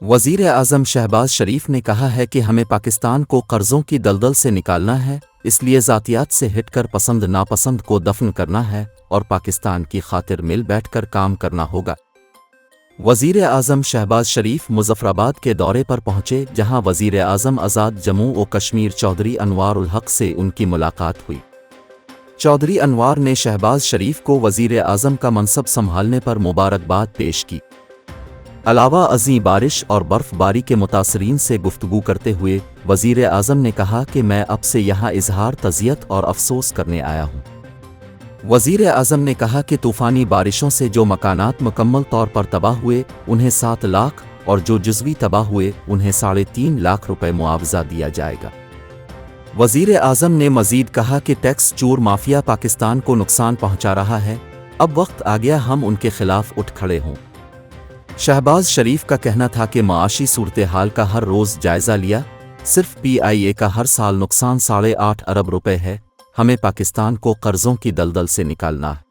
वज़ीर आज़म शहबाज शरीफ ने कहा है कि हमें पाकिस्तान को कर्ज़ों की दलदल से निकालना है, इसलिए ज़ातियात से हटकर पसंद नापसंद को दफन करना है और पाकिस्तान की खातिर मिल बैठकर काम करना होगा। वज़ीर आज़म शहबाज शरीफ मुज़फ़्फ़राबाद के दौरे पर पहुंचे, जहां वज़ीर आज़म आज़ाद जम्मू व कश्मीर चौधरी अनवार उल हक़ से उनकी मुलाकात हुई। चौधरी अनवार ने शहबाज शरीफ को वज़ीर आज़म का मनसब संभालने पर मुबारकबाद पेश की। अलावा अज़ीं बारिश और बर्फ़बारी के मुतासरीन से गुफ्तगू करते हुए वज़ीर आज़म ने कहा कि मैं अब से यहाँ इजहार तज़ियत और अफसोस करने आया हूँ। वज़ीर आज़म ने कहा कि तूफ़ानी बारिशों से जो मकानात मुकम्मल तौर पर तबाह हुए उन्हें 7 लाख और जो जुज़वी तबाह हुए उन्हें 3.5 लाख रुपए मुआवजा दिया जाएगा। वज़ीर आज़म ने मज़ीद कहा कि टैक्स चोर माफिया पाकिस्तान को नुकसान पहुँचा रहा है, अब वक्त आ गया हम उनके खिलाफ उठ खड़े हों। शहबाज शरीफ का कहना था कि माशी सूरत हाल का हर रोज़ जायज़ा लिया, सिर्फ PIA का हर साल नुकसान 8.5 अरब रुपए है, हमें पाकिस्तान को कर्ज़ों की दलदल से निकालना है।